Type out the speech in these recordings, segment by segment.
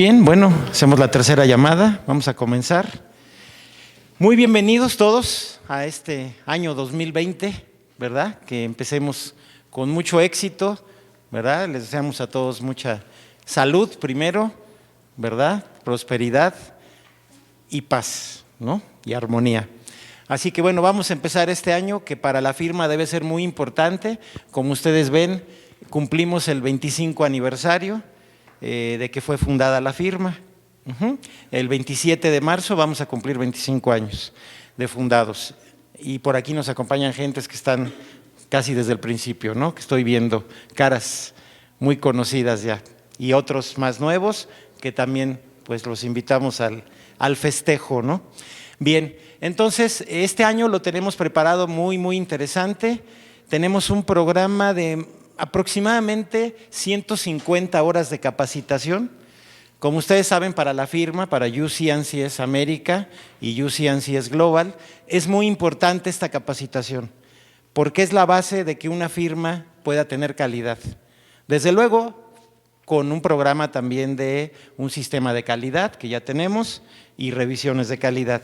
Bien, bueno, hacemos la tercera llamada, vamos a comenzar. Muy bienvenidos todos a este año 2020, ¿verdad? Que empecemos con mucho éxito, ¿verdad? Les deseamos a todos mucha salud primero, ¿verdad? Prosperidad y paz, ¿no? Y armonía. Así que bueno, vamos a empezar este año que para la firma debe ser muy importante. Como ustedes ven, cumplimos el 25 aniversario de que fue fundada la firma. El 27 de marzo vamos a cumplir 25 años de fundados. Y por aquí nos acompañan gentes que están casi desde el principio, ¿no? Que estoy viendo caras muy conocidas ya. Y otros más nuevos que también pues los invitamos al festejo, ¿no? Bien, entonces este año lo tenemos preparado muy interesante. Tenemos un programa de aproximadamente 150 horas de capacitación. Como ustedes saben, para la firma, para UC Ansys América y UC Ansys Global, es muy importante esta capacitación, porque es la base de que una firma pueda tener calidad. Desde luego, con un programa también de un sistema de calidad que ya tenemos y revisiones de calidad.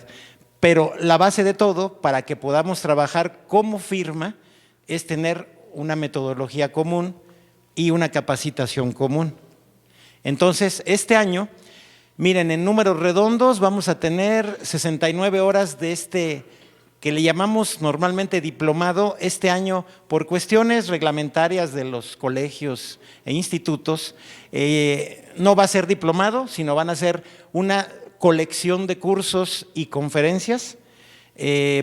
Pero la base de todo, para que podamos trabajar como firma, es tener una metodología común y una capacitación común. Entonces, este año, miren, en números redondos vamos a tener 69 horas de este que le llamamos normalmente diplomado. Este año, por cuestiones reglamentarias de los colegios e institutos, no va a ser diplomado, sino van a ser una colección de cursos y conferencias,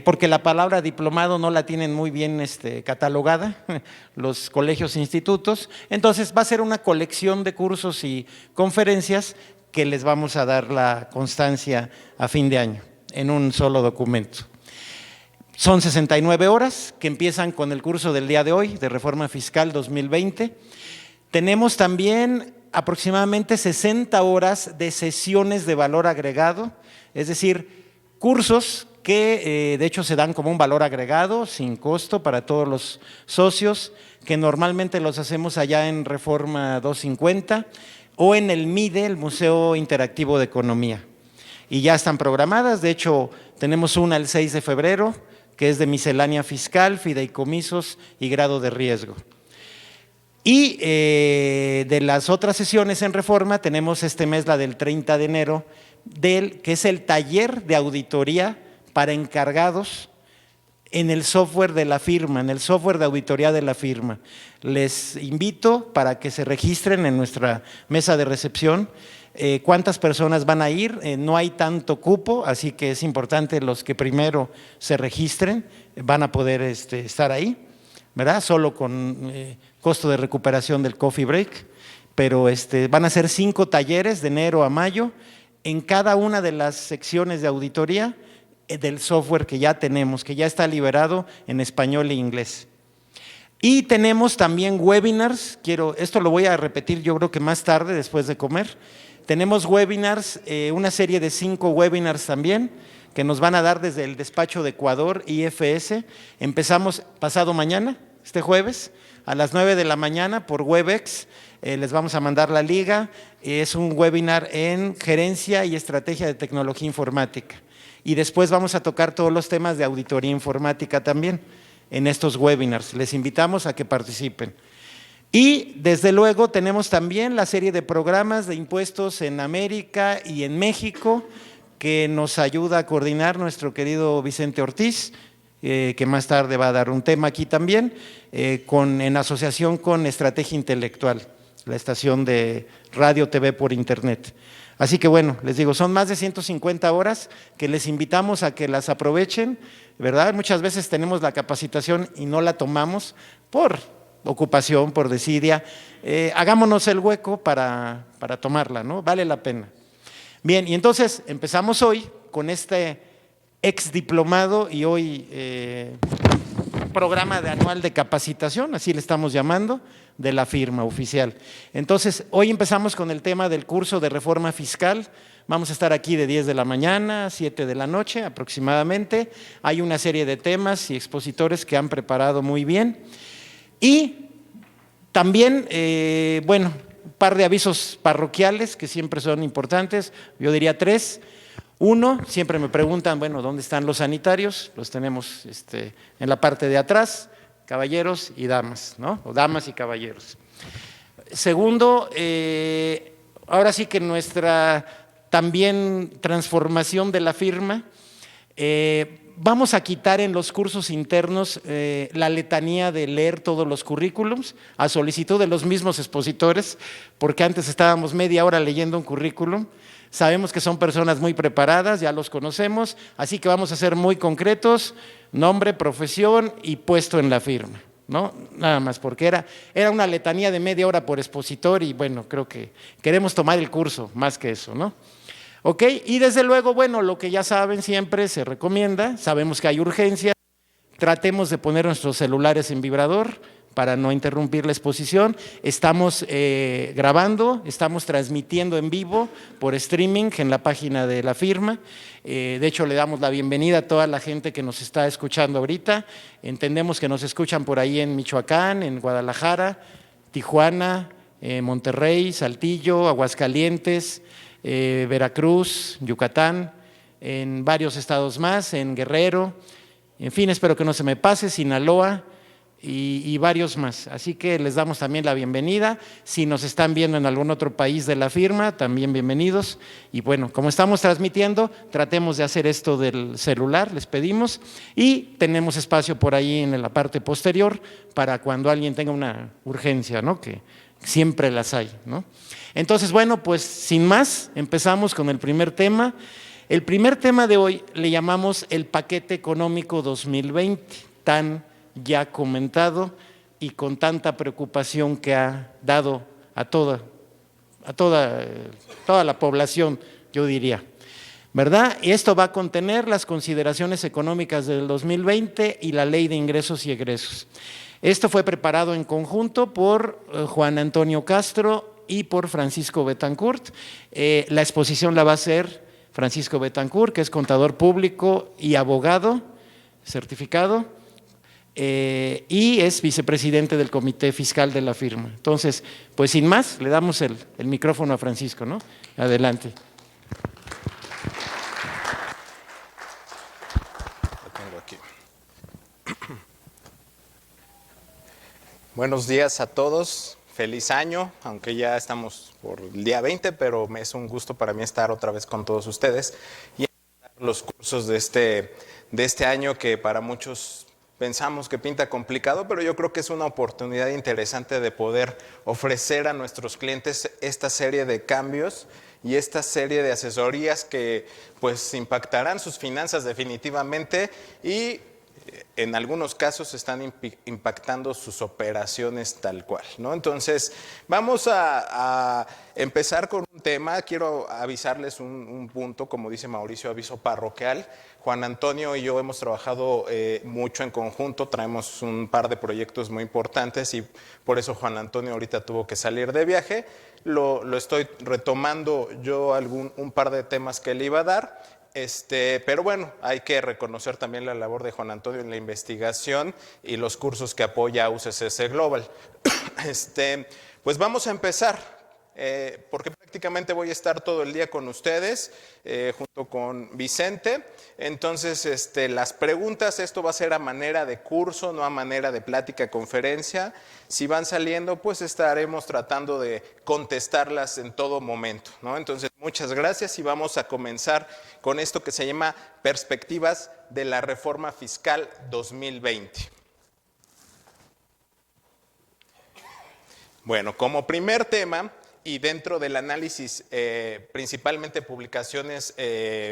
porque la palabra diplomado no la tienen muy bien catalogada los colegios e institutos. Entonces va a ser una colección de cursos y conferencias que les vamos a dar la constancia a fin de año en un solo documento. Son 69 horas que empiezan con el curso del día de hoy de Reforma Fiscal 2020. Tenemos también aproximadamente 60 horas de sesiones de valor agregado, es decir, cursos que de hecho se dan como un valor agregado sin costo para todos los socios, que normalmente los hacemos allá en Reforma 250 o en el MIDE, el Museo Interactivo de Economía. Y ya están programadas. De hecho, tenemos una el 6 de febrero, que es de miscelánea fiscal, fideicomisos y grado de riesgo. Y de las otras sesiones en Reforma tenemos este mes la del 30 de enero, que es el taller de auditoría para encargados en el software de la firma, en el software de auditoría de la firma. Les invito para que se registren en nuestra mesa de recepción. ¿Cuántas personas van a ir? No hay tanto cupo, así que es importante los que primero se registren, van a poder estar ahí, ¿verdad? Solo con costo de recuperación del coffee break, pero van a ser 5 talleres de enero a mayo en cada una de las secciones de auditoría del software que ya tenemos, que ya está liberado en español e inglés. Y tenemos también webinars, esto lo voy a repetir yo creo que más tarde, después de comer. Tenemos webinars, una serie de 5 webinars también, que nos van a dar desde el despacho de Ecuador, IFS. Empezamos pasado mañana, este jueves, a las 9 de la mañana por Webex. Les vamos a mandar la liga. Es un webinar en gerencia y estrategia de tecnología informática. Y después vamos a tocar todos los temas de auditoría informática también en estos webinars. Les invitamos a que participen. Y desde luego tenemos también la serie de programas de impuestos en América y en México que nos ayuda a coordinar nuestro querido Vicente Ortiz, que más tarde va a dar un tema aquí también, en asociación con Estrategia Intelectual, la estación de radio TV por internet. Así que bueno, les digo, son más de 150 horas que les invitamos a que las aprovechen, ¿verdad? Muchas veces tenemos la capacitación y no la tomamos por ocupación, por desidia. Hagámonos el hueco para tomarla, ¿no? Vale la pena. Bien, y entonces empezamos hoy con este ex diplomado y hoy programa de anual de capacitación, así le estamos llamando, de la firma oficial. Entonces, hoy empezamos con el tema del curso de reforma fiscal. Vamos a estar aquí de 10 de la mañana a 7 de la noche aproximadamente. Hay una serie de temas y expositores que han preparado muy bien. Y también, bueno, par de avisos parroquiales que siempre son importantes, yo diría 3. Uno, siempre me preguntan, bueno, ¿dónde están los sanitarios? Los tenemos en la parte de atrás, caballeros y damas, ¿no? O damas y caballeros. Segundo, ahora sí que nuestra también transformación de la firma, vamos a quitar en los cursos internos la letanía de leer todos los currículums a solicitud de los mismos expositores, porque antes estábamos media hora leyendo un currículum. Sabemos que son personas muy preparadas, ya los conocemos, así que vamos a ser muy concretos, nombre, profesión y puesto en la firma, ¿no? Nada más, porque era una letanía de media hora por expositor y bueno, creo que queremos tomar el curso más que eso, ¿no? Ok, y desde luego, bueno, lo que ya saben siempre se recomienda, sabemos que hay urgencia, tratemos de poner nuestros celulares en vibrador para no interrumpir la exposición. Estamos grabando, estamos transmitiendo en vivo por streaming en la página de la firma. De hecho, le damos la bienvenida a toda la gente que nos está escuchando ahorita. Entendemos que nos escuchan por ahí en Michoacán, en Guadalajara, Tijuana, Monterrey, Saltillo, Aguascalientes, Veracruz, Yucatán, en varios estados más, en Guerrero, en fin, espero que no se me pase, Sinaloa y varios más. Así que les damos también la bienvenida. Si nos están viendo en algún otro país de la firma, también bienvenidos. Y bueno, como estamos transmitiendo, tratemos de hacer esto del celular, les pedimos. Y tenemos espacio por ahí en la parte posterior para cuando alguien tenga una urgencia, ¿no? Que siempre las hay, ¿no? Entonces, bueno, pues sin más, empezamos con el primer tema. El primer tema de hoy le llamamos el paquete económico 2020, tan ya comentado y con tanta preocupación que ha dado a toda la población, yo diría, ¿verdad? Y esto va a contener las consideraciones económicas del 2020 y la ley de ingresos y egresos. Esto fue preparado en conjunto por Juan Antonio Castro y por Francisco Betancourt. La exposición la va a hacer Francisco Betancourt, que es contador público y abogado certificado, y es vicepresidente del comité fiscal de la firma. Entonces, pues sin más, le damos el micrófono a Francisco, ¿no? Adelante. Lo tengo aquí. Buenos días a todos, feliz año, aunque ya estamos por el día 20, pero es un gusto para mí estar otra vez con todos ustedes y los cursos de este año que para muchos pensamos que pinta complicado, pero yo creo que es una oportunidad interesante de poder ofrecer a nuestros clientes esta serie de cambios y esta serie de asesorías que pues impactarán sus finanzas definitivamente y en algunos casos están impactando sus operaciones tal cual, ¿no? Entonces, vamos a empezar con un tema. Quiero avisarles un punto, como dice Mauricio, aviso parroquial. Juan Antonio y yo hemos trabajado mucho en conjunto, traemos un par de proyectos muy importantes y por eso Juan Antonio ahorita tuvo que salir de viaje. Lo estoy retomando yo un par de temas que le iba a dar. Pero bueno, hay que reconocer también la labor de Juan Antonio en la investigación y los cursos que apoya UCCC Global. Pues vamos a empezar, porque prácticamente voy a estar todo el día con ustedes, junto con Vicente. Entonces, las preguntas, esto va a ser a manera de curso, no a manera de plática, conferencia. Si van saliendo, pues estaremos tratando de contestarlas en todo momento, ¿no? Entonces, muchas gracias y vamos a comenzar con esto que se llama Perspectivas de la Reforma Fiscal 2020. Bueno, como primer tema, y dentro del análisis, principalmente publicaciones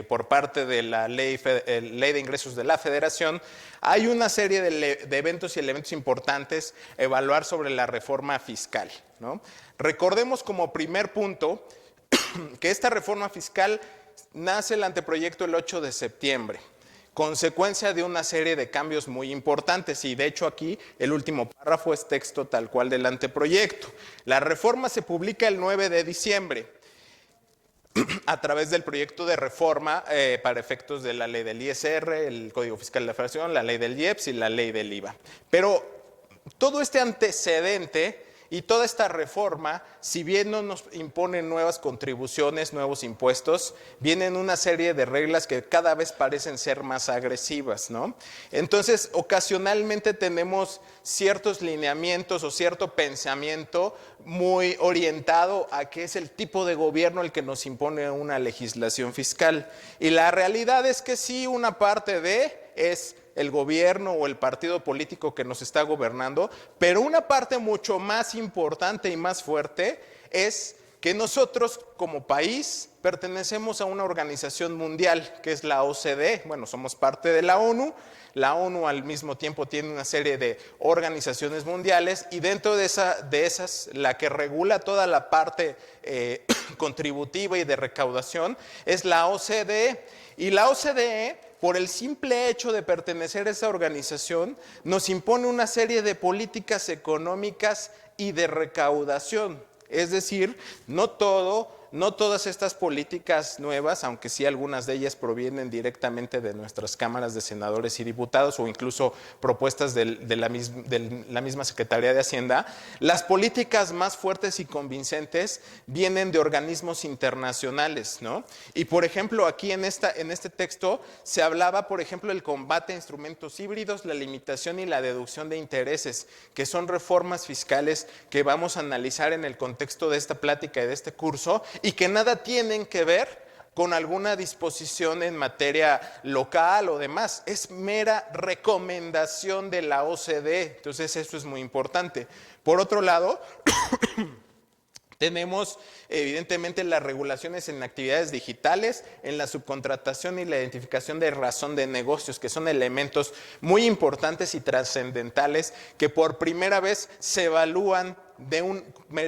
por parte de la ley de ingresos de la Federación, hay una serie de eventos y elementos importantes a evaluar sobre la reforma fiscal, ¿no? Recordemos como primer punto que esta reforma fiscal nace el anteproyecto el 8 de septiembre. Consecuencia de una serie de cambios muy importantes y de hecho aquí el último párrafo es texto tal cual del anteproyecto. La reforma se publica el 9 de diciembre a través del proyecto de reforma para efectos de la ley del ISR, el Código Fiscal de la Federación, la ley del IEPS y la ley del IVA. Pero todo este antecedente Y toda esta reforma, si bien no nos impone nuevas contribuciones, nuevos impuestos, vienen una serie de reglas que cada vez parecen ser más agresivas, ¿no? Entonces, ocasionalmente tenemos ciertos lineamientos o cierto pensamiento muy orientado a qué es el tipo de gobierno el que nos impone una legislación fiscal. Y la realidad es que sí, una parte de es el gobierno o el partido político que nos está gobernando, pero una parte mucho más importante y más fuerte es que nosotros como país pertenecemos a una organización mundial que es la OCDE. Bueno, somos parte de la ONU. La ONU al mismo tiempo tiene una serie de organizaciones mundiales y dentro de esas la que regula toda la parte contributiva y de recaudación es la OCDE. Y la OCDE, por el simple hecho de pertenecer a esa organización, nos impone una serie de políticas económicas y de recaudación. Es decir, no todas estas políticas nuevas, aunque sí algunas de ellas provienen directamente de nuestras cámaras de senadores y diputados o incluso propuestas de la misma Secretaría de Hacienda, las políticas más fuertes y convincentes vienen de organismos internacionales, ¿no? Y por ejemplo, aquí en este texto se hablaba, por ejemplo, del combate a instrumentos híbridos, la limitación y la deducción de intereses, que son reformas fiscales que vamos a analizar en el contexto de esta plática y de este curso, y que nada tienen que ver con alguna disposición en materia local o demás. Es mera recomendación de la OCDE. Entonces eso es muy importante. Por otro lado, tenemos evidentemente las regulaciones en actividades digitales, en la subcontratación y la identificación de razón de negocios, que son elementos muy importantes y trascendentales que por primera vez se evalúan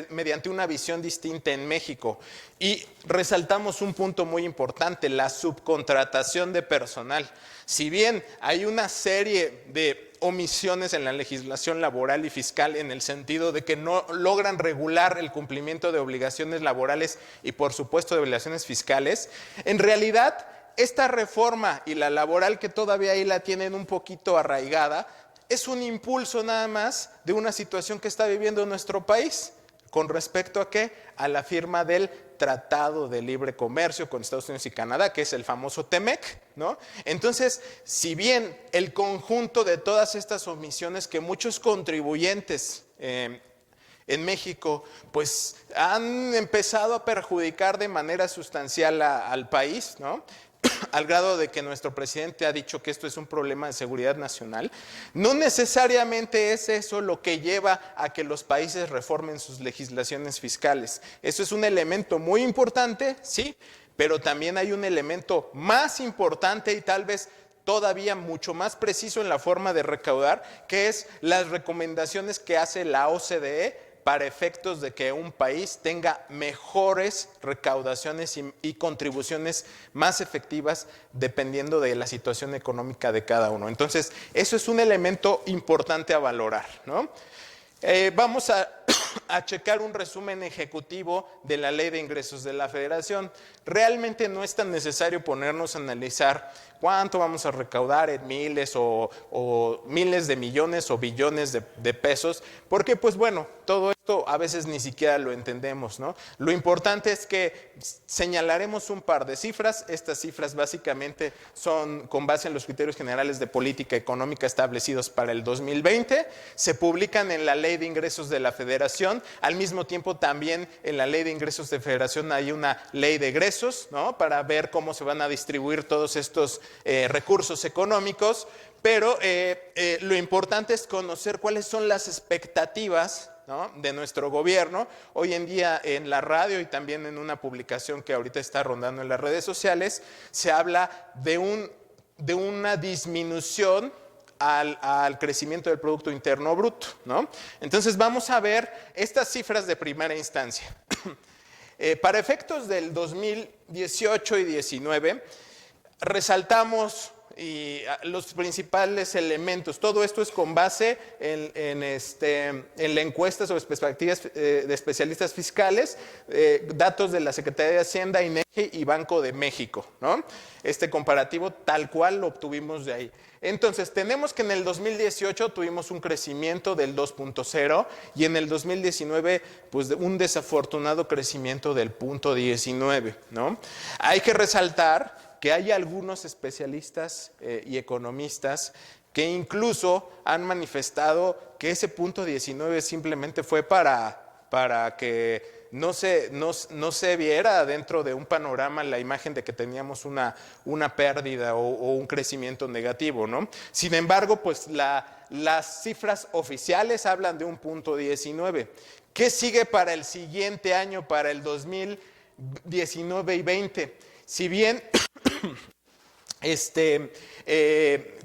mediante una visión distinta en México. Y resaltamos un punto muy importante, la subcontratación de personal. Si bien hay una serie de omisiones en la legislación laboral y fiscal en el sentido de que no logran regular el cumplimiento de obligaciones laborales y por supuesto de obligaciones fiscales, en realidad esta reforma y la laboral que todavía ahí la tienen un poquito arraigada, es un impulso nada más de una situación que está viviendo nuestro país. ¿Con respecto a qué? A la firma del Tratado de Libre Comercio con Estados Unidos y Canadá, que es el famoso TEMEC, ¿no? Entonces, si bien el conjunto de todas estas omisiones que muchos contribuyentes en México, pues han empezado a perjudicar de manera sustancial al país, ¿no? Al grado de que nuestro presidente ha dicho que esto es un problema de seguridad nacional, no necesariamente es eso lo que lleva a que los países reformen sus legislaciones fiscales. Eso es un elemento muy importante, sí, pero también hay un elemento más importante y tal vez todavía mucho más preciso en la forma de recaudar, que es las recomendaciones que hace la OCDE para efectos de que un país tenga mejores recaudaciones y contribuciones más efectivas dependiendo de la situación económica de cada uno. Entonces, eso es un elemento importante a valorar, ¿no? Vamos a checar un resumen ejecutivo de la Ley de Ingresos de la Federación. Realmente no es tan necesario ponernos a analizar cuánto vamos a recaudar en miles o miles de millones o billones de pesos, porque pues bueno, todo esto a veces ni siquiera lo entendemos, ¿no? Lo importante es que señalaremos un par de cifras. Estas cifras básicamente son con base en los criterios generales de política económica establecidos para el 2020, se publican en la Ley de Ingresos de la Federación. Al mismo tiempo también en la Ley de Ingresos de Federación hay una ley de egresos, ¿no? Para ver cómo se van a distribuir todos estos recursos económicos, pero lo importante es conocer cuáles son las expectativas, ¿no?, de nuestro gobierno. Hoy en día en la radio y también en una publicación que ahorita está rondando en las redes sociales, se habla de una disminución al crecimiento del Producto Interno Bruto, ¿no? Entonces vamos a ver estas cifras de primera instancia. Para efectos del 2018 y 19, resaltamos y los principales elementos. Todo esto es con base en la encuesta sobre perspectivas de especialistas fiscales, datos de la Secretaría de Hacienda, INEGI y Banco de México, ¿no? Este comparativo tal cual lo obtuvimos de ahí. Entonces, tenemos que en el 2018 tuvimos un crecimiento del 2.0 y en el 2019, pues un desafortunado crecimiento del 0.19, ¿no? Hay que resaltar que hay algunos especialistas y economistas que incluso han manifestado que ese punto 19 simplemente fue para que no se viera dentro de un panorama la imagen de que teníamos una pérdida o un crecimiento negativo, ¿no? Sin embargo, pues las cifras oficiales hablan de un punto 19. ¿Qué sigue para el siguiente año, para el 2019 y 20? Si bien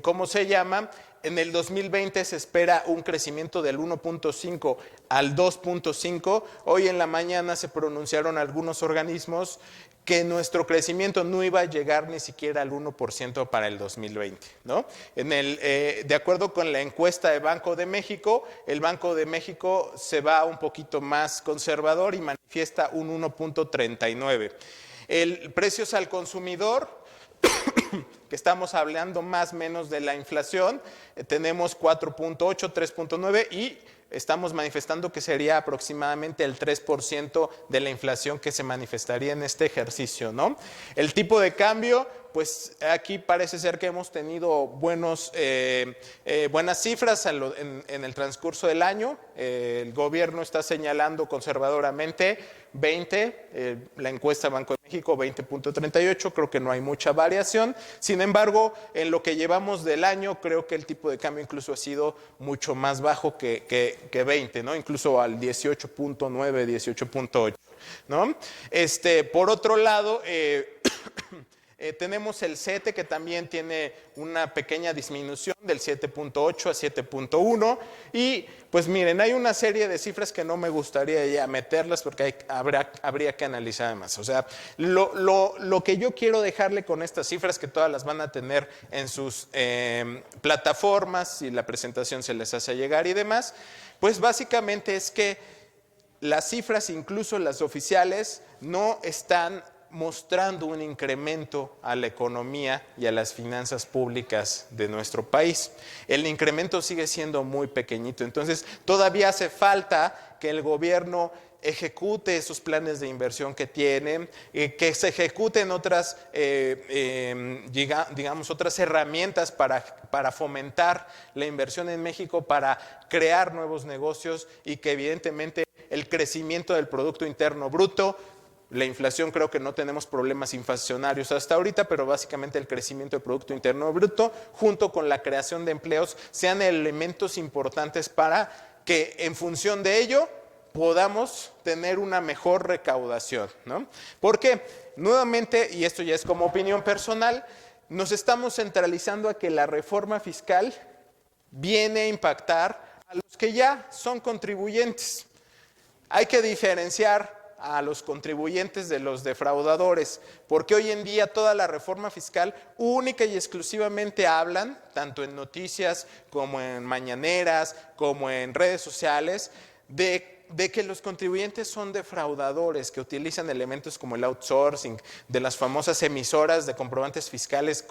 ¿cómo se llama? En el 2020 se espera un crecimiento del 1.5 al 2.5. Hoy en la mañana se pronunciaron algunos organismos que nuestro crecimiento no iba a llegar ni siquiera al 1% para el 2020, ¿no? De acuerdo con la encuesta de Banco de México, el Banco de México se va un poquito más conservador y manifiesta un 1.39. El precios al consumidor, que estamos hablando más o menos de la inflación, tenemos 4.8, 3.9 y estamos manifestando que sería aproximadamente el 3% de la inflación que se manifestaría en este ejercicio, ¿no? El tipo de cambio, pues aquí parece ser que hemos tenido buenas cifras en el transcurso del año. El gobierno está señalando conservadoramente 20, la encuesta Banco de México 20.38, creo que no hay mucha variación. Sin embargo, en lo que llevamos del año, creo que el tipo de cambio incluso ha sido mucho más bajo que 20, ¿no? Incluso al 18.9, 18.8, ¿no? Por otro lado, tenemos el CETE, que también tiene una pequeña disminución del 7.8 a 7.1 y pues miren, hay una serie de cifras que no me gustaría ya meterlas porque habría que analizar más. O sea, lo que yo quiero dejarle con estas cifras, que todas las van a tener en sus plataformas, si la presentación se les hace llegar y demás, pues básicamente es que las cifras, incluso las oficiales, no están mostrando un incremento a la economía y a las finanzas públicas de nuestro país. El incremento sigue siendo muy pequeñito, entonces todavía hace falta que el gobierno ejecute esos planes de inversión que tiene, que se ejecuten otras, digamos, otras herramientas para fomentar la inversión en México, para crear nuevos negocios y que evidentemente el crecimiento del Producto Interno Bruto, la inflación, creo que no tenemos problemas inflacionarios hasta ahorita, pero básicamente el crecimiento del Producto Interno Bruto junto con la creación de empleos sean elementos importantes para que en función de ello podamos tener una mejor recaudación, ¿no? Porque nuevamente, y esto ya es como opinión personal, nos estamos centralizando a que la reforma fiscal viene a impactar a los que ya son contribuyentes. Hay que diferenciar a los contribuyentes de los defraudadores, porque hoy en día toda la reforma fiscal única y exclusivamente hablan, tanto en noticias como en mañaneras, como en redes sociales, de que los contribuyentes son defraudadores, que utilizan elementos como el outsourcing, de las famosas emisoras de comprobantes fiscales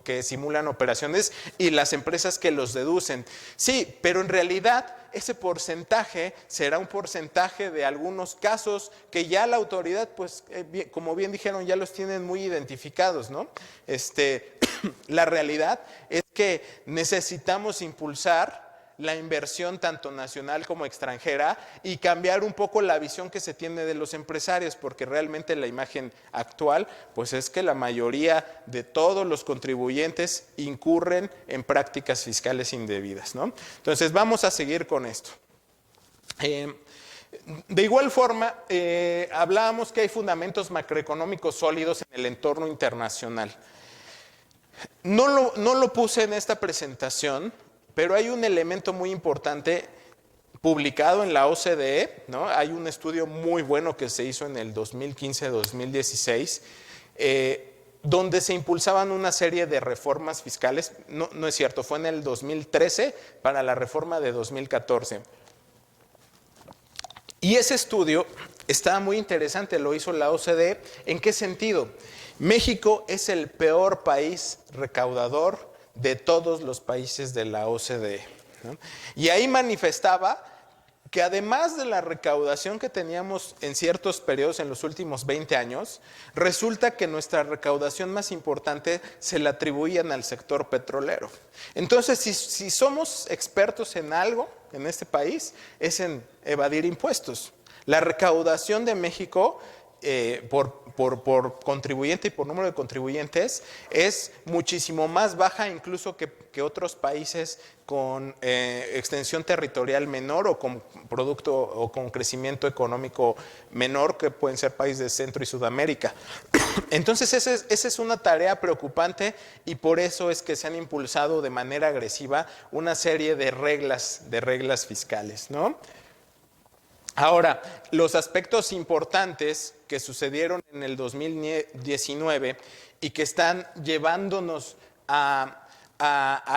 que simulan operaciones y las empresas que los deducen. Sí, pero en realidad ese porcentaje será un porcentaje de algunos casos que ya la autoridad, pues, como bien dijeron, ya los tienen muy identificados, ¿no? La realidad es que necesitamos impulsar la inversión tanto nacional como extranjera y cambiar un poco la visión que se tiene de los empresarios, porque realmente la imagen actual pues es que la mayoría de todos los contribuyentes incurren en prácticas fiscales indebidas, ¿no? Entonces vamos a seguir con esto. De igual forma, hablábamos que hay fundamentos macroeconómicos sólidos en el entorno internacional. No lo puse en esta presentación, pero hay un elemento muy importante publicado en la OCDE, ¿no? Hay un estudio muy bueno que se hizo en el 2015-2016, donde se impulsaban una serie de reformas fiscales. No, no es cierto, fue en el 2013 para la reforma de 2014. Y ese estudio estaba muy interesante, lo hizo la OCDE. ¿En qué sentido? México es el peor país recaudador de todos los países de la OCDE, ¿no? Y ahí manifestaba que además de la recaudación que teníamos en ciertos periodos en los últimos 20 años, resulta que nuestra recaudación más importante se la atribuían al sector petrolero. Entonces, si somos expertos en algo en este país, es en evadir impuestos. La recaudación de México por contribuyente y por número de contribuyentes es muchísimo más baja incluso que otros países con extensión territorial menor o con producto o con crecimiento económico menor, que pueden ser países de Centro y Sudamérica. Entonces esa es una tarea preocupante, y por eso es que se han impulsado de manera agresiva una serie de reglas fiscales, ¿no? Ahora, los aspectos importantes que sucedieron en el 2019 y que están llevándonos a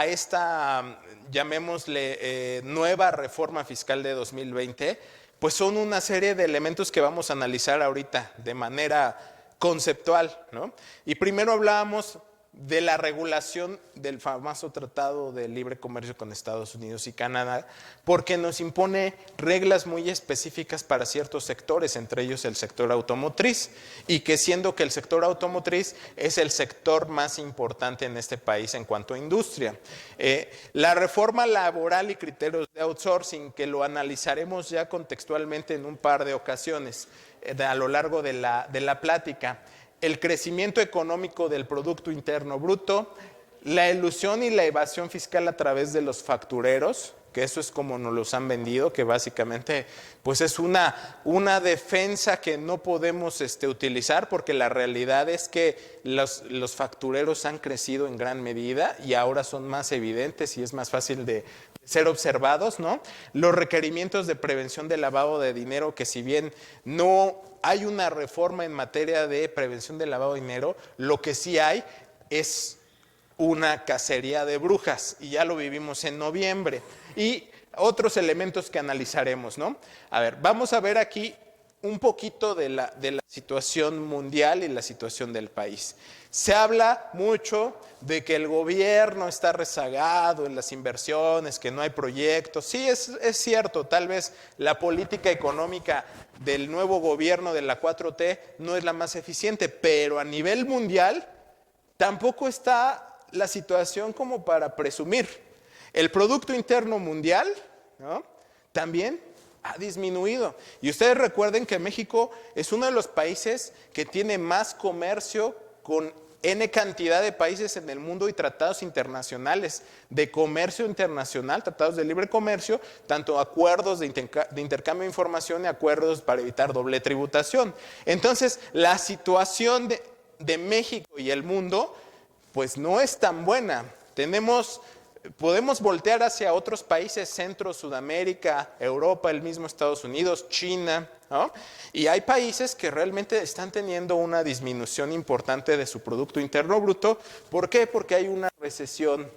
esta, llamémosle, nueva reforma fiscal de 2020, pues son una serie de elementos que vamos a analizar ahorita de manera conceptual, ¿no? Y primero hablábamos de la regulación del famoso Tratado de Libre Comercio con Estados Unidos y Canadá, porque nos impone reglas muy específicas para ciertos sectores, entre ellos el sector automotriz, y que siendo que el sector automotriz es el sector más importante en este país en cuanto a industria. La reforma laboral y criterios de outsourcing, que lo analizaremos ya contextualmente en un par de ocasiones a lo largo de la plática. El crecimiento económico del Producto Interno Bruto, la elusión y la evasión fiscal a través de los factureros, que eso es como nos los han vendido, que básicamente pues es una defensa que no podemos utilizar, porque la realidad es que los factureros han crecido en gran medida y ahora son más evidentes y es más fácil de ser observados, ¿no? Los requerimientos de prevención de lavado de dinero, que si bien no hay una reforma en materia de prevención del lavado de dinero, lo que sí hay es una cacería de brujas, y ya lo vivimos en noviembre. Y otros elementos que analizaremos, ¿no? A ver, vamos a ver aquí un poquito de la situación mundial y la situación del país. Se habla mucho de que el gobierno está rezagado en las inversiones, que no hay proyectos. Sí, es cierto, tal vez la política económica del nuevo gobierno de la 4T no es la más eficiente, pero a nivel mundial tampoco está la situación como para presumir. El Producto Interno Mundial, ¿no?, también ha disminuido. Y ustedes recuerden que México es uno de los países que tiene más comercio con N cantidad de países en el mundo y tratados internacionales de comercio internacional, tratados de libre comercio, tanto acuerdos de intercambio de información y acuerdos para evitar doble tributación. Entonces, la situación de México y el mundo pues no es tan buena. Podemos voltear hacia otros países, Centro, Sudamérica, Europa, el mismo Estados Unidos, China, ¿no? Y hay países que realmente están teniendo una disminución importante de su Producto Interno Bruto. ¿Por qué? Porque hay una recesión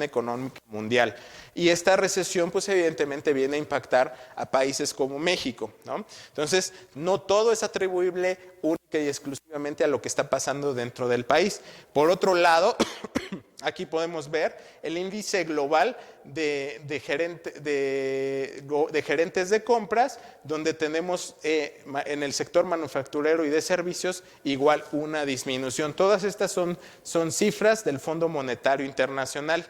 económica mundial. Y esta recesión, pues evidentemente viene a impactar a países como México, ¿no? Entonces, no todo es atribuible única y exclusivamente a lo que está pasando dentro del país. Por otro lado, aquí podemos ver el índice global de gerentes de compras, donde tenemos en el sector manufacturero y de servicios igual una disminución. Todas estas son cifras del Fondo Monetario Internacional.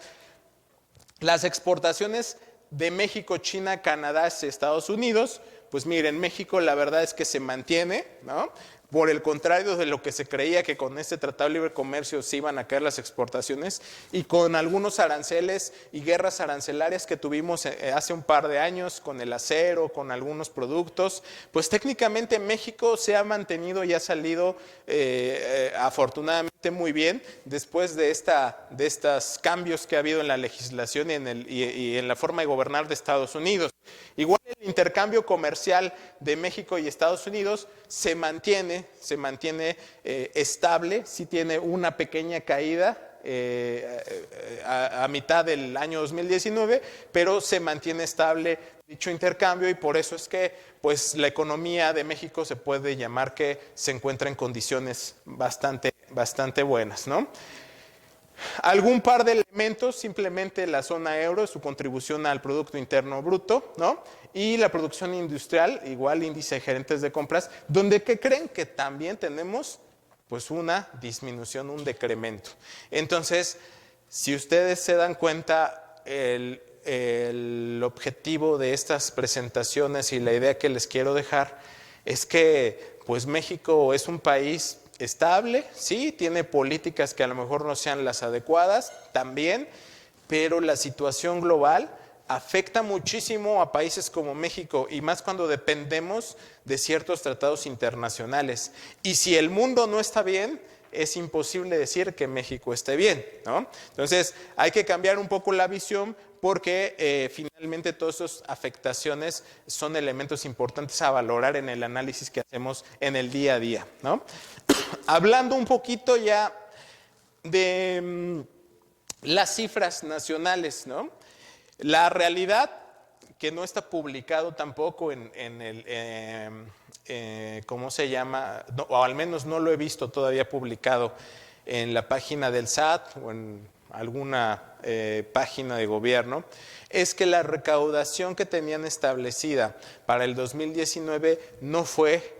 Las exportaciones de México, China, Canadá, Estados Unidos, pues miren, México la verdad es que se mantiene, ¿no? Por el contrario de lo que se creía, que con este Tratado de Libre Comercio se iban a caer las exportaciones, y con algunos aranceles y guerras arancelarias que tuvimos hace un par de años con el acero, con algunos productos, pues técnicamente México se ha mantenido y ha salido afortunadamente muy bien después de estos cambios que ha habido en la legislación y en la forma de gobernar de Estados Unidos. Igual el intercambio comercial de México y Estados Unidos se mantiene estable, sí tiene una pequeña caída a mitad del año 2019, pero se mantiene estable dicho intercambio y por eso es que pues, la economía de México se puede llamar que se encuentra en condiciones bastante buenas, ¿no? Algún par de elementos, simplemente la zona euro, su contribución al Producto Interno Bruto, ¿no? Y la producción industrial, igual índice de gerentes de compras, donde ¿qué creen? Que también tenemos pues una disminución, un decremento. Entonces, si ustedes se dan cuenta, el objetivo de estas presentaciones y la idea que les quiero dejar es que pues México es un país estable, sí, tiene políticas que a lo mejor no sean las adecuadas, también, pero la situación global afecta muchísimo a países como México y más cuando dependemos de ciertos tratados internacionales. Y si el mundo no está bien, es imposible decir que México esté bien, ¿no? Entonces, hay que cambiar un poco la visión porque finalmente todas esas afectaciones son elementos importantes a valorar en el análisis que hacemos en el día a día, ¿no? Hablando un poquito ya de las cifras nacionales, ¿no? La realidad, que no está publicado tampoco en el, ¿cómo se llama? No, o al menos no lo he visto todavía publicado en la página del SAT o en alguna página de gobierno, es que la recaudación que tenían establecida para el 2019 no fue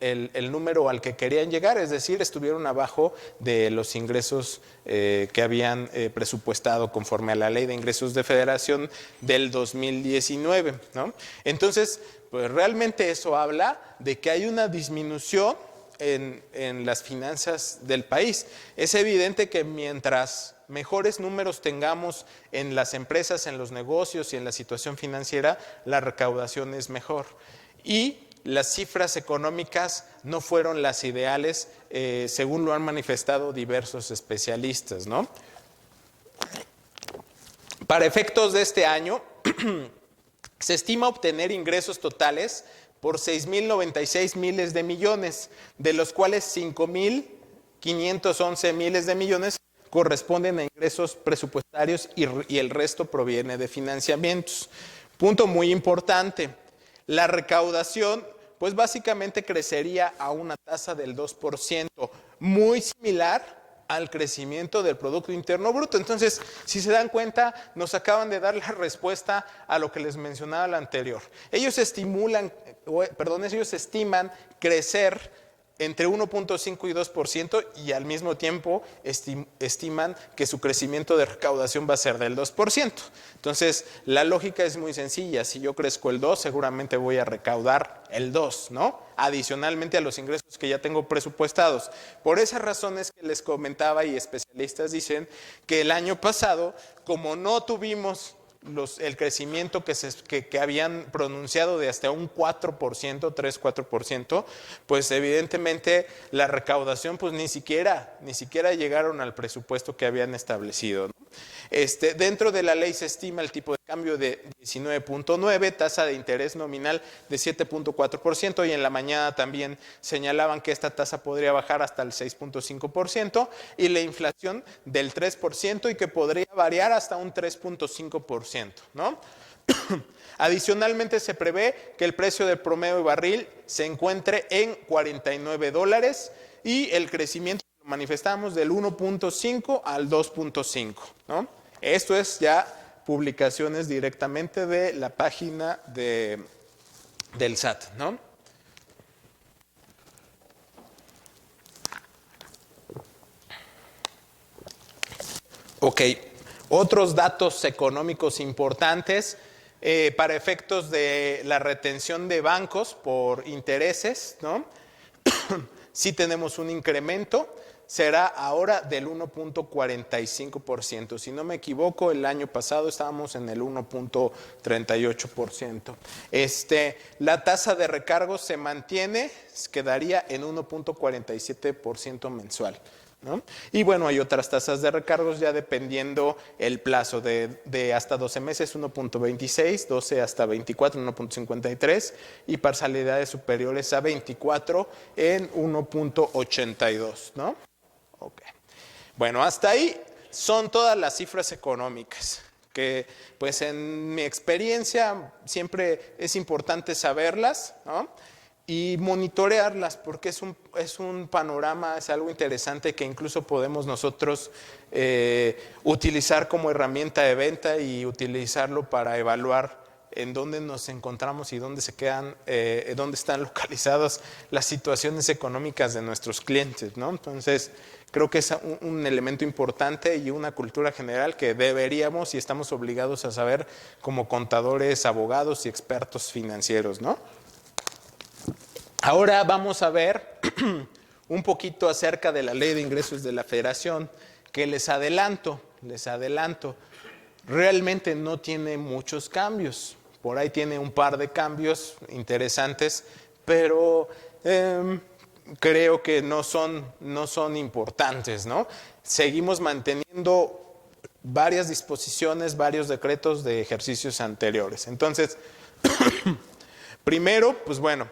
el número al que querían llegar, es decir, estuvieron abajo de los ingresos que habían presupuestado conforme a la Ley de Ingresos de Federación del 2019, ¿no? Entonces, pues realmente eso habla de que hay una disminución en las finanzas del país. Es evidente que mientras mejores números tengamos en las empresas, en los negocios y en la situación financiera, la recaudación es mejor. Y las cifras económicas no fueron las ideales, según lo han manifestado diversos especialistas, ¿no? Para efectos de este año, se estima obtener ingresos totales por 6.096 miles de millones, de los cuales 5.511 miles de millones corresponden a ingresos presupuestarios y el resto proviene de financiamientos. Punto muy importante, la recaudación pues básicamente crecería a una tasa del 2%, muy similar al crecimiento del Producto Interno Bruto. Entonces, si se dan cuenta, nos acaban de dar la respuesta a lo que les mencionaba al anterior. Ellos estiman crecer entre 1.5 y 2% y al mismo tiempo estiman que su crecimiento de recaudación va a ser del 2%. Entonces, la lógica es muy sencilla. Si yo crezco el 2, seguramente voy a recaudar el 2, ¿no? Adicionalmente a los ingresos que ya tengo presupuestados. Por esas razones que les comentaba y especialistas dicen que el año pasado, como no tuvimos el crecimiento que habían pronunciado de hasta un 4%, 3-4%, pues evidentemente la recaudación pues ni siquiera llegaron al presupuesto que habían establecido, ¿no? Dentro de la ley se estima el tipo de cambio de 19.9, tasa de interés nominal de 7.4% y en la mañana también señalaban que esta tasa podría bajar hasta el 6.5% y la inflación del 3% y que podría variar hasta un 3.5%, ¿no? Adicionalmente se prevé que el precio del promedio de barril se encuentre en $49 y el crecimiento lo manifestamos del 1.5 al 2.5, ¿no? Esto es ya publicaciones directamente de la página del SAT, ¿no? Ok, otros datos económicos importantes para efectos de la retención de bancos por intereses, ¿no? Sí tenemos un incremento, será ahora del 1.45%. Si no me equivoco, el año pasado estábamos en el 1.38%. La tasa de recargos se mantiene, quedaría en 1.47% mensual, ¿no? Y bueno, hay otras tasas de recargos ya dependiendo el plazo de hasta 12 meses 1.26, 12 hasta 24 1.53 y parcialidades superiores a 24 en 1.82, ¿no? Ok. Bueno, hasta ahí son todas las cifras económicas que pues en mi experiencia siempre es importante saberlas, ¿no? Y monitorearlas porque es un panorama, es algo interesante que incluso podemos nosotros utilizar como herramienta de venta y utilizarlo para evaluar en dónde nos encontramos y dónde dónde están localizadas las situaciones económicas de nuestros clientes, ¿no? Entonces, creo que es un elemento importante y una cultura general que deberíamos y estamos obligados a saber como contadores, abogados y expertos financieros, ¿no? Ahora vamos a ver un poquito acerca de la Ley de Ingresos de la Federación, que les adelanto, realmente no tiene muchos cambios. Por ahí tiene un par de cambios interesantes, pero creo que no son importantes, ¿no? Seguimos manteniendo varias disposiciones, varios decretos de ejercicios anteriores. Entonces, primero, pues bueno,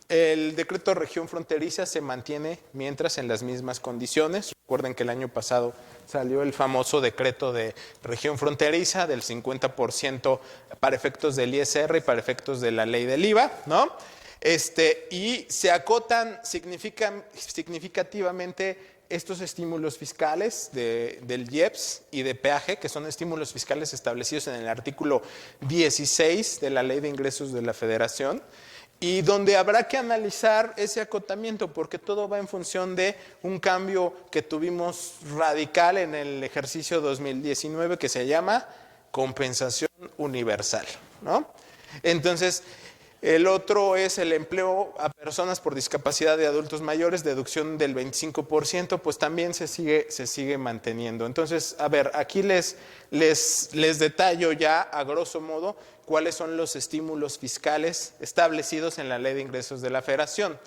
el decreto de región fronteriza se mantiene mientras en las mismas condiciones. Recuerden que el año pasado salió el famoso decreto de región fronteriza del 50% para efectos del ISR y para efectos de la ley del IVA, ¿no? Y se acotan significativamente estos estímulos fiscales del IEPS y de peaje, que son estímulos fiscales establecidos en el artículo 16 de la Ley de Ingresos de la Federación, y donde habrá que analizar ese acotamiento, porque todo va en función de un cambio que tuvimos radical en el ejercicio 2019 que se llama compensación universal, ¿no? Entonces, el otro es el empleo a personas por discapacidad de adultos mayores, deducción del 25%, pues también se sigue manteniendo. Entonces, a ver, aquí les detallo ya a grosso modo cuáles son los estímulos fiscales establecidos en la Ley de Ingresos de la Federación.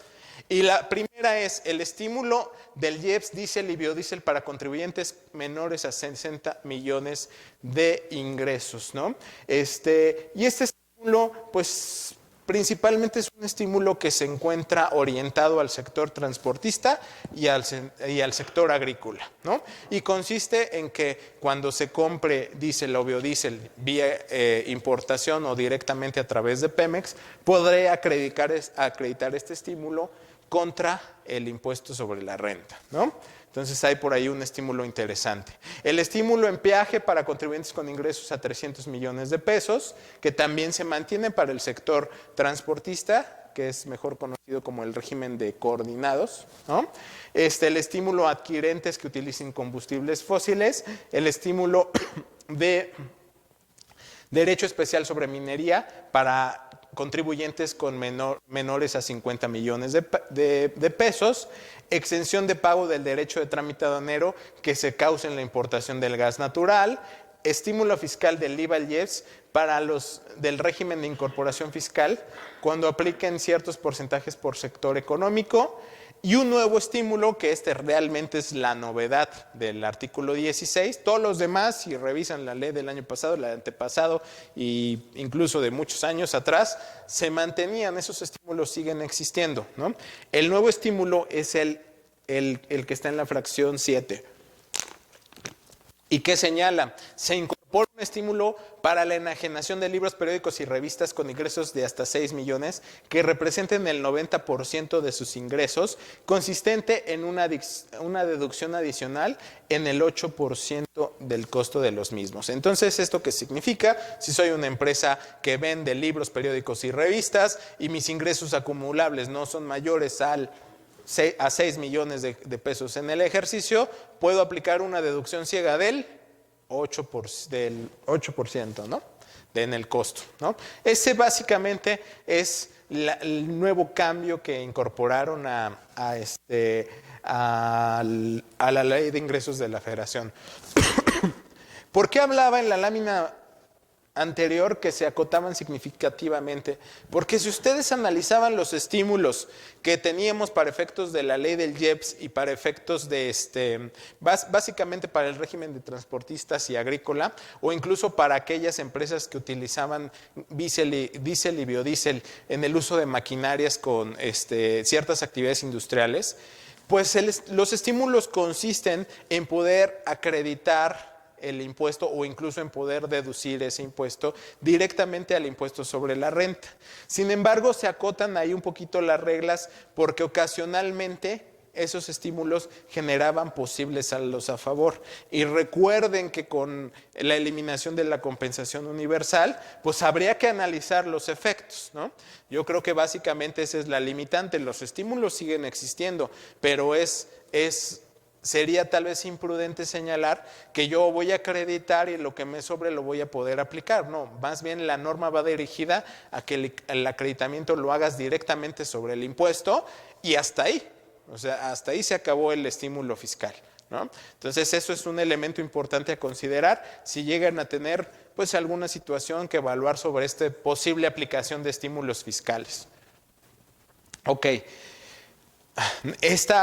Y la primera es el estímulo del IEPS, diésel y biodiesel para contribuyentes menores a 60 millones de ingresos, ¿no? Y este estímulo, pues principalmente es un estímulo que se encuentra orientado al sector transportista y al sector agrícola, ¿no? Y consiste en que cuando se compre diésel o biodiesel vía importación o directamente a través de Pemex, podré acreditar este estímulo contra el impuesto sobre la renta, ¿no? Entonces hay por ahí un estímulo interesante. El estímulo en peaje para contribuyentes con ingresos a 300 millones de pesos, que también se mantiene para el sector transportista, que es mejor conocido como el régimen de coordinados, ¿no? El estímulo a adquirentes que utilicen combustibles fósiles, el estímulo de derecho especial sobre minería para contribuyentes con menores a 50 millones de pesos, exención de pago del derecho de trámite aduanero que se cause en la importación del gas natural, estímulo fiscal del IVA al IEPS para los del régimen de incorporación fiscal cuando apliquen ciertos porcentajes por sector económico, y un nuevo estímulo que realmente es la novedad del artículo 16. Todos los demás, si revisan la ley del año pasado, la del antepasado e incluso de muchos años atrás, se mantenían, esos estímulos siguen existiendo, ¿no? El nuevo estímulo es el que está en la fracción 7. ¿Y qué señala? Se incorpora un estímulo para la enajenación de libros, periódicos y revistas con ingresos de hasta 6 millones que representen el 90% de sus ingresos, consistente en una deducción adicional en el 8% del costo de los mismos. Entonces, ¿esto qué significa? Si soy una empresa que vende libros, periódicos y revistas y mis ingresos acumulables no son mayores a 6 millones de pesos en el ejercicio, puedo aplicar una deducción ciega del 8%, ¿no? En el costo, ¿no? Ese básicamente es el nuevo cambio que incorporaron a la Ley de Ingresos de la Federación. ¿Por qué hablaba en la lámina anterior que se acotaban significativamente, porque si ustedes analizaban los estímulos que teníamos para efectos de la ley del IEPS y para efectos de básicamente para el régimen de transportistas y agrícola, o incluso para aquellas empresas que utilizaban diésel y biodiesel en el uso de maquinarias con ciertas actividades industriales, pues los estímulos consisten en poder acreditar el impuesto o incluso en poder deducir ese impuesto directamente al impuesto sobre la renta. Sin embargo, se acotan ahí un poquito las reglas porque ocasionalmente esos estímulos generaban posibles saldos a favor. Y recuerden que con la eliminación de la compensación universal, pues habría que analizar los efectos, ¿no? Yo creo que básicamente esa es la limitante. Los estímulos siguen existiendo, pero sería tal vez imprudente señalar que yo voy a acreditar y lo que me sobre lo voy a poder aplicar. No, más bien la norma va dirigida a que el acreditamiento lo hagas directamente sobre el impuesto y hasta ahí. O sea, hasta ahí se acabó el estímulo fiscal, ¿no? Entonces, eso es un elemento importante a considerar si llegan a tener pues alguna situación que evaluar sobre esta posible aplicación de estímulos fiscales. Ok. Esto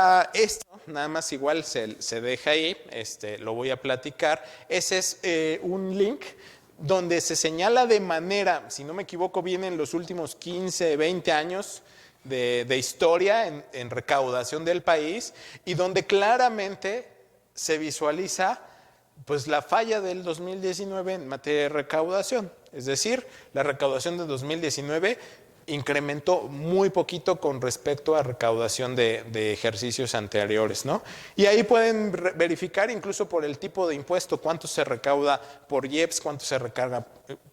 nada más igual se deja ahí, lo voy a platicar. Ese es un link donde se señala de manera, si no me equivoco, vienen los últimos 15, 20 años de historia en recaudación del país y donde claramente se visualiza pues la falla del 2019 en materia de recaudación. Es decir, la recaudación de 2019 incrementó muy poquito con respecto a recaudación de ejercicios anteriores, ¿no? Y ahí pueden verificar incluso por el tipo de impuesto cuánto se recauda por IEPS, cuánto se recarga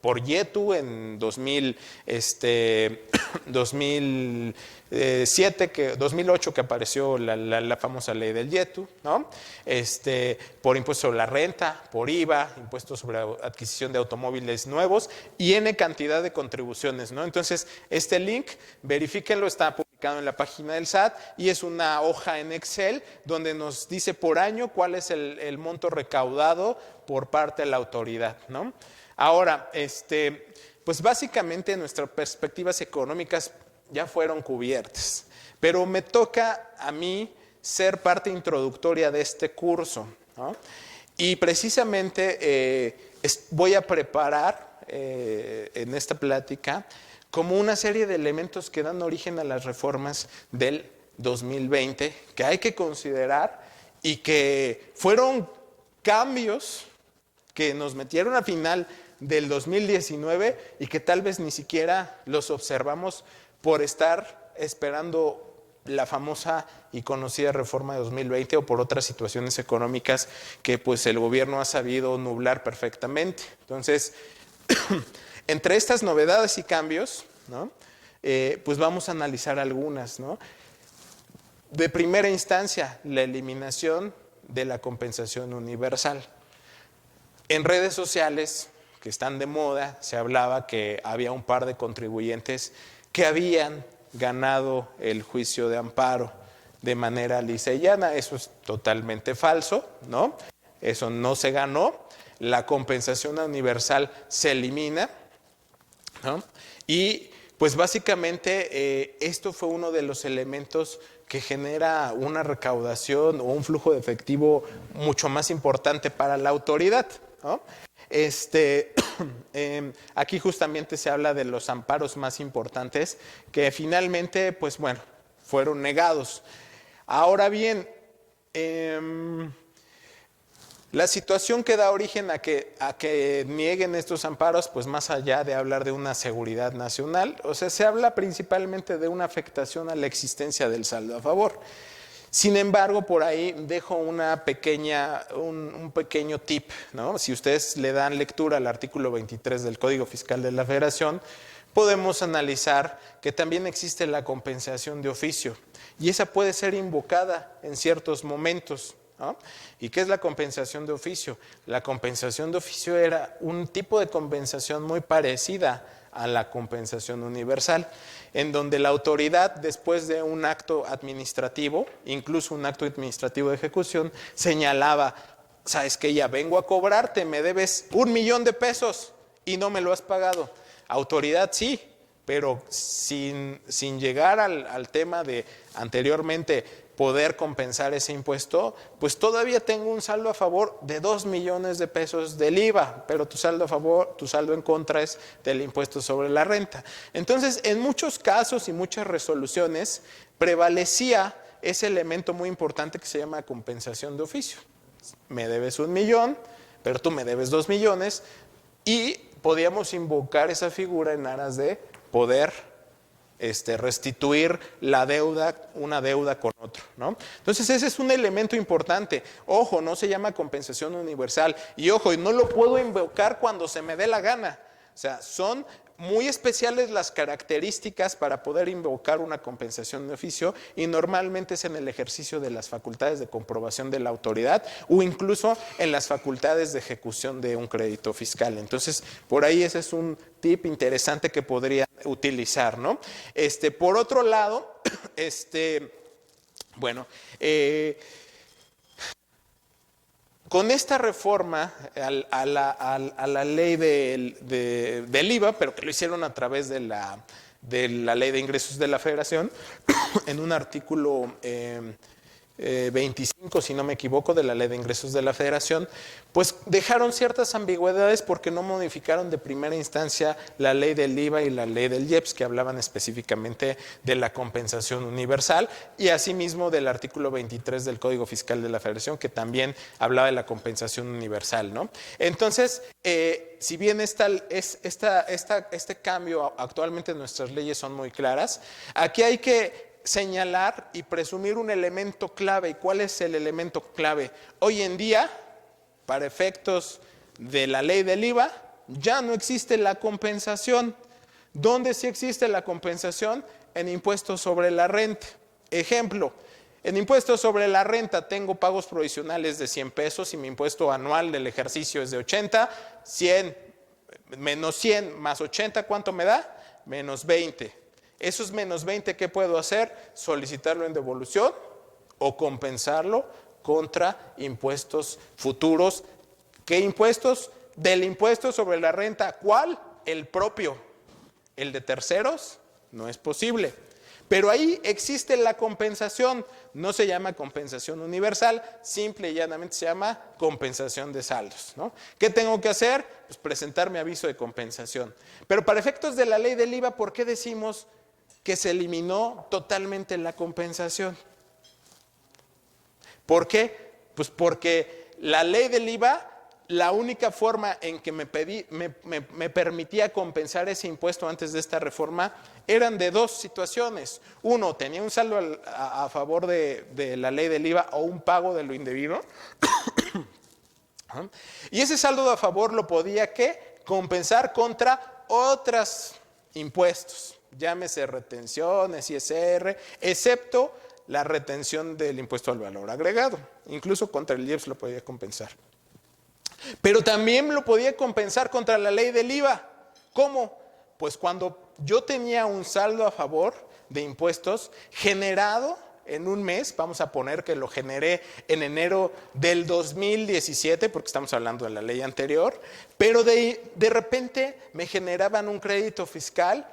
por YETU en 2008 que apareció la famosa ley del YETU, ¿no? Por impuesto sobre la renta, por IVA, impuesto sobre adquisición de automóviles nuevos y N cantidad de contribuciones, ¿no? Entonces, este link, verifíquenlo, está publicado en la página del SAT y es una hoja en Excel donde nos dice por año cuál es el monto recaudado por parte de la autoridad, ¿no? Ahora, pues básicamente nuestras perspectivas económicas ya fueron cubiertas, pero me toca a mí ser parte introductoria de este curso, ¿no? Y precisamente voy a preparar en esta plática como una serie de elementos que dan origen a las reformas del 2020 que hay que considerar y que fueron cambios que nos metieron a final del 2019 y que tal vez ni siquiera los observamos por estar esperando la famosa y conocida reforma de 2020 o por otras situaciones económicas que pues el gobierno ha sabido nublar perfectamente. Entonces, entre estas novedades y cambios, ¿no? Pues vamos a analizar algunas, ¿no? De primera instancia, la eliminación de la compensación universal. En redes sociales que están de moda, se hablaba que había un par de contribuyentes que habían ganado el juicio de amparo de manera lisa y llana. Eso es totalmente falso, ¿no? Eso no se ganó. La compensación universal se elimina, ¿no? Y pues básicamente esto fue uno de los elementos que genera una recaudación o un flujo de efectivo mucho más importante para la autoridad, ¿no? Aquí justamente se habla de los amparos más importantes que finalmente, pues bueno, fueron negados. Ahora bien, la situación que da origen a que nieguen estos amparos, pues más allá de hablar de una seguridad nacional, o sea, se habla principalmente de una afectación a la existencia del saldo a favor. Sin embargo, por ahí dejo un pequeño tip, ¿no? Si ustedes le dan lectura al artículo 23 del Código Fiscal de la Federación, podemos analizar que también existe la compensación de oficio y esa puede ser invocada en ciertos momentos, ¿no? ¿Y qué es la compensación de oficio? La compensación de oficio era un tipo de compensación muy parecida a la compensación universal, en donde la autoridad, después de un acto administrativo, incluso un acto administrativo de ejecución, señalaba, sabes que ya vengo a cobrarte, me debes 1,000,000 de pesos, y no me lo has pagado. Autoridad sí, pero sin llegar al tema de anteriormente poder compensar ese impuesto, pues todavía tengo un saldo a favor de 2 millones de pesos del IVA, pero tu saldo a favor, tu saldo en contra es del impuesto sobre la renta. Entonces, en muchos casos y muchas resoluciones prevalecía ese elemento muy importante que se llama compensación de oficio. Me debes 1 millón, pero tú me debes 2 millones, y podíamos invocar esa figura en aras de poder restituir la deuda, una deuda con otro, ¿no? Entonces ese es un elemento importante. Ojo, no se llama compensación universal. Y ojo, no lo puedo invocar cuando se me dé la gana. O sea, son muy especiales las características para poder invocar una compensación de oficio, y normalmente es en el ejercicio de las facultades de comprobación de la autoridad o incluso en las facultades de ejecución de un crédito fiscal. Entonces, por ahí ese es un tip interesante que podría utilizar, ¿no? Por otro lado, bueno, con esta reforma a la ley del IVA, pero que lo hicieron a través de la ley de ingresos de la Federación, en un artículo 25, si no me equivoco, de la ley de ingresos de la Federación, pues dejaron ciertas ambigüedades porque no modificaron de primera instancia la ley del IVA y la ley del IEPS, que hablaban específicamente de la compensación universal, y asimismo del artículo 23 del Código Fiscal de la Federación, que también hablaba de la compensación universal, ¿no? Entonces, si bien este cambio actualmente en nuestras leyes son muy claras, aquí hay que señalar y presumir un elemento clave. ¿Y cuál es el elemento clave? Hoy en día, para efectos de la ley del IVA, ya no existe la compensación. ¿Dónde sí existe la compensación? En impuestos sobre la renta. Ejemplo, en impuestos sobre la renta tengo pagos provisionales de 100 pesos y mi impuesto anual del ejercicio es de 80, 100 menos 100 más 80, ¿cuánto me da? Menos 20. Esos menos 20, ¿qué puedo hacer? Solicitarlo en devolución o compensarlo contra impuestos futuros. ¿Qué impuestos? Del impuesto sobre la renta. ¿Cuál? El propio. El de terceros no es posible. Pero ahí existe la compensación. No se llama compensación universal, simple y llanamente se llama compensación de saldos, ¿no? ¿Qué tengo que hacer? Pues presentar mi aviso de compensación. Pero para efectos de la ley del IVA, ¿por qué decimos que se eliminó totalmente la compensación? ¿Por qué? Pues porque la ley del IVA, la única forma en que me permitía compensar ese impuesto antes de esta reforma eran de dos situaciones. Uno, tenía un saldo a favor de la ley del IVA o un pago de lo indebido. Y ese saldo a favor lo podía, ¿qué? Compensar contra otros impuestos. Llámese retenciones, ISR, excepto la retención del impuesto al valor agregado. Incluso contra el IEPS lo podía compensar. Pero también lo podía compensar contra la ley del IVA. ¿Cómo? Pues cuando yo tenía un saldo a favor de impuestos generado en un mes, vamos a poner que lo generé en enero del 2017, porque estamos hablando de la ley anterior, pero de repente me generaban un crédito fiscal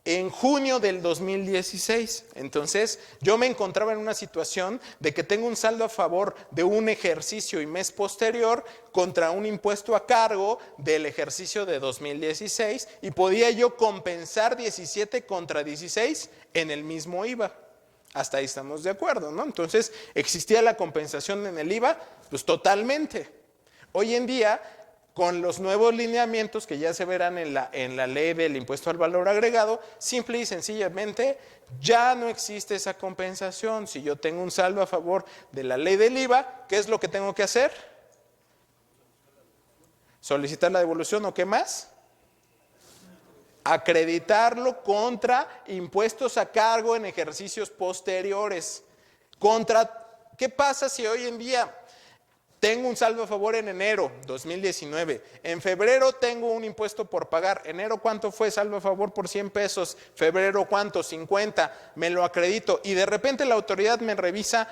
en junio del 2016. Entonces yo me encontraba en una situación de que tengo un saldo a favor de un ejercicio y mes posterior contra un impuesto a cargo del ejercicio de 2016, y podía yo compensar 17 contra 16 en el mismo IVA. Hasta ahí estamos de acuerdo, ¿no? Entonces, ¿existía la compensación en el IVA? Pues totalmente. Hoy en día, con los nuevos lineamientos que ya se verán en la ley del impuesto al valor agregado, simple y sencillamente ya no existe esa compensación. Si yo tengo un saldo a favor de la ley del IVA, ¿qué es lo que tengo que hacer? Solicitar la devolución, ¿o qué más? Acreditarlo contra impuestos a cargo en ejercicios posteriores. ¿Qué pasa si hoy en día Tengo un saldo a favor en enero 2019. En febrero tengo un impuesto por pagar. Enero, ¿cuánto fue saldo a favor por 100 pesos? Febrero, ¿cuánto? 50. Me lo acredito. Y de repente la autoridad me revisa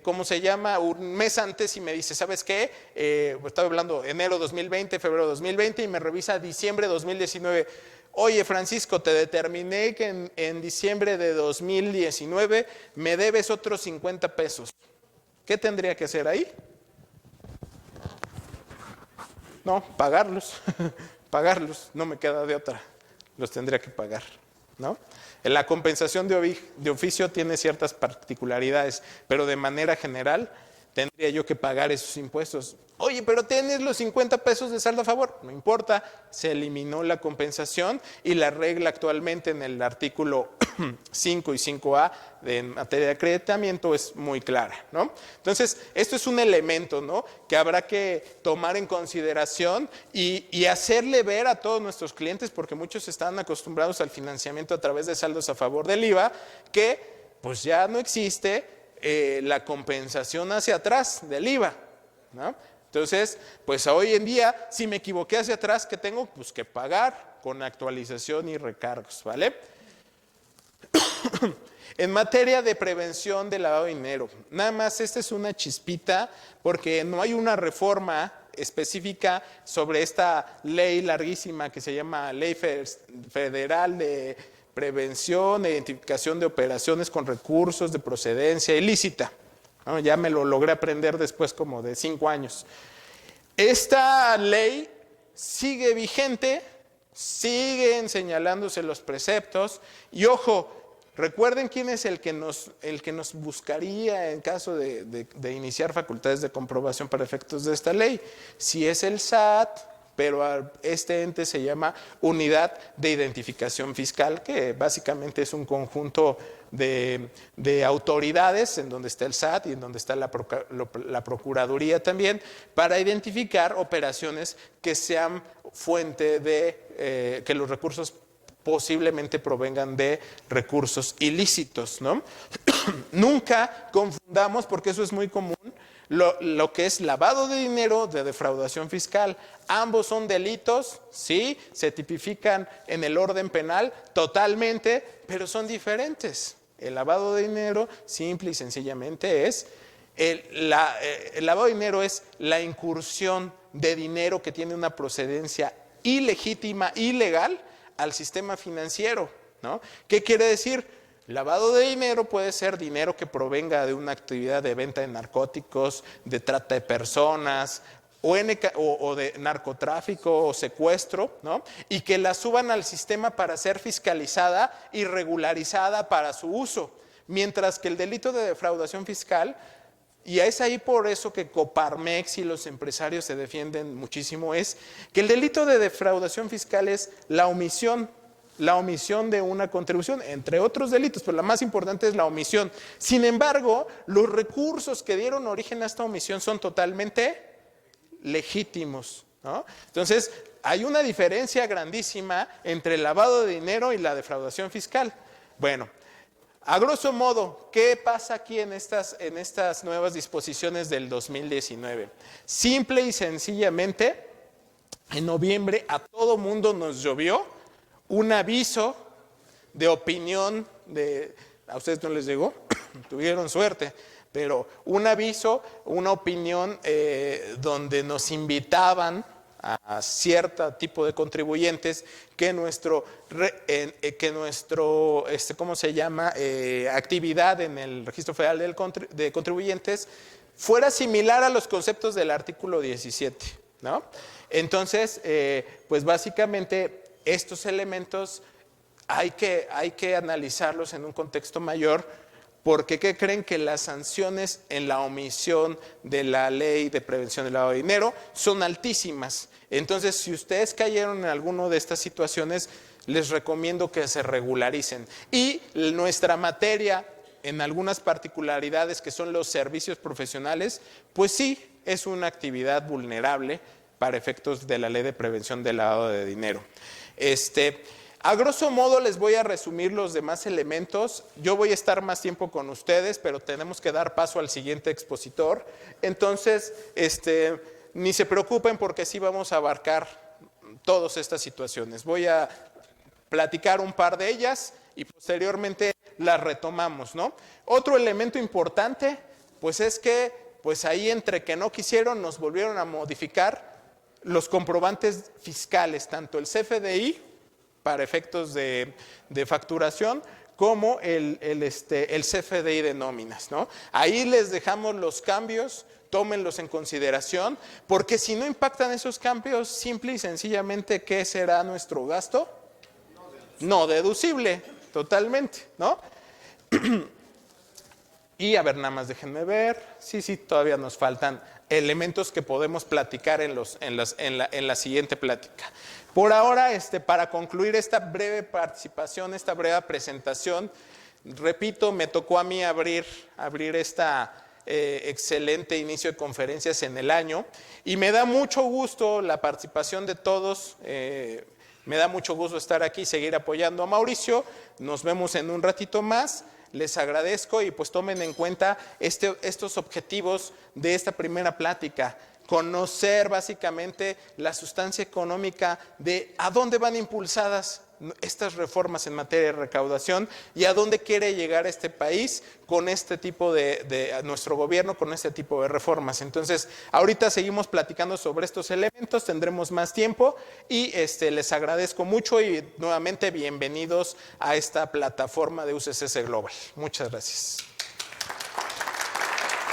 ¿cómo se llama? Un mes antes y me dice, ¿sabes qué? Estaba hablando enero 2020, febrero 2020 y me revisa diciembre 2019. Oye, Francisco, te determiné que en diciembre de 2019 me debes otros 50 pesos. ¿Qué tendría que hacer ahí? No, pagarlos, pagarlos, no me queda de otra, los tendría que pagar, ¿no? La compensación de oficio tiene ciertas particularidades, pero de manera general tendría yo que pagar esos impuestos. Oye, pero tienes los 50 pesos de saldo a favor. No importa, se eliminó la compensación y la regla actualmente en el artículo 5 y 5A en materia de acreditamiento es muy clara, ¿no? Entonces, esto es un elemento, ¿no?, que habrá que tomar en consideración y hacerle ver a todos nuestros clientes, porque muchos están acostumbrados al financiamiento a través de saldos a favor del IVA, que pues ya no existe la compensación hacia atrás del IVA, ¿no? Entonces, pues hoy en día, si me equivoqué hacia atrás, ¿qué tengo? Pues que pagar con actualización y recargos, ¿vale? En materia de prevención de lavado de dinero, nada más esta es una chispita porque no hay una reforma específica sobre esta ley larguísima que se llama Ley Federal de Prevención e Identificación de Operaciones con Recursos de Procedencia Ilícita. ¿No? Ya me lo logré aprender después como de 5 años. Esta ley sigue vigente, siguen señalándose los preceptos y ojo, recuerden quién es el que nos buscaría en caso de iniciar facultades de comprobación para efectos de esta ley. Si es el SAT, pero este ente se llama Unidad de Identificación Fiscal, que básicamente es un conjunto de autoridades en donde está el SAT y en donde está la Procuraduría también, para identificar operaciones que sean fuente de que los recursos posiblemente provengan de recursos ilícitos, ¿no? Nunca confundamos, porque eso es muy común, lo que es lavado de dinero de defraudación fiscal. Ambos son delitos, sí, se tipifican en el orden penal totalmente, pero son diferentes. El lavado de dinero simple y sencillamente es, el lavado de dinero es la incursión de dinero que tiene una procedencia ilegítima, ilegal, al sistema financiero, ¿no? ¿Qué quiere decir? Lavado de dinero puede ser dinero que provenga de una actividad de venta de narcóticos, de trata de personas o de narcotráfico o secuestro, ¿no? Y que la suban al sistema para ser fiscalizada y regularizada para su uso. Mientras que el delito de defraudación fiscal, y es ahí por eso que Coparmex y los empresarios se defienden muchísimo, es que el delito de defraudación fiscal es la omisión de una contribución, entre otros delitos, pero la más importante es la omisión. Sin embargo, los recursos que dieron origen a esta omisión son totalmente legítimos, ¿no? Entonces, hay una diferencia grandísima entre el lavado de dinero y la defraudación fiscal. Bueno, a grosso modo, ¿qué pasa aquí en estas nuevas disposiciones del 2019? Simple y sencillamente, en noviembre a todo mundo nos llovió un aviso de opinión a ustedes no les llegó, tuvieron suerte, pero un aviso, una opinión donde nos invitaban a cierto tipo de contribuyentes que ¿cómo se llama? Actividad en el Registro Federal de Contribuyentes fuera similar a los conceptos del artículo 17, ¿no? Entonces, pues básicamente estos elementos hay que analizarlos en un contexto mayor, porque ¿qué creen? Que las sanciones en la omisión de la ley de prevención del lavado de dinero son altísimas. Entonces, si ustedes cayeron en alguna de estas situaciones, les recomiendo que se regularicen. Y nuestra materia, en algunas particularidades que son los servicios profesionales, pues sí, es una actividad vulnerable para efectos de la ley de prevención del lavado de dinero. A grosso modo les voy a resumir los demás elementos. Yo voy a estar más tiempo con ustedes, pero tenemos que dar paso al siguiente expositor. Entonces, ni se preocupen porque sí vamos a abarcar todas estas situaciones. Voy a platicar un par de ellas y posteriormente las retomamos, ¿no? Otro elemento importante, pues es que, pues ahí entre que no quisieron, nos volvieron a modificar los comprobantes fiscales, tanto el CFDI para efectos de facturación, como el CFDI de nóminas, ¿no? Ahí les dejamos los cambios, tómenlos en consideración, porque si no impactan esos cambios, simple y sencillamente, ¿qué será nuestro gasto? No deducible, totalmente, ¿no? Y a ver, nada más déjenme ver. Sí, todavía nos faltan elementos que podemos platicar en la siguiente plática. Por ahora, para concluir esta breve participación, esta breve presentación, repito, me tocó a mí abrir esta excelente inicio de conferencias en el año y me da mucho gusto la participación de todos. Me da mucho gusto estar aquí y seguir apoyando a Mauricio. Nos vemos en un ratito más. Les agradezco y pues tomen en cuenta estos objetivos de esta primera plática. Conocer básicamente la sustancia económica de a dónde van impulsadas estas reformas en materia de recaudación y a dónde quiere llegar este país con este tipo de nuestro gobierno, con este tipo de reformas. Entonces, ahorita seguimos platicando sobre estos elementos, tendremos más tiempo y les agradezco mucho y nuevamente bienvenidos a esta plataforma de UCCS Global. Muchas gracias.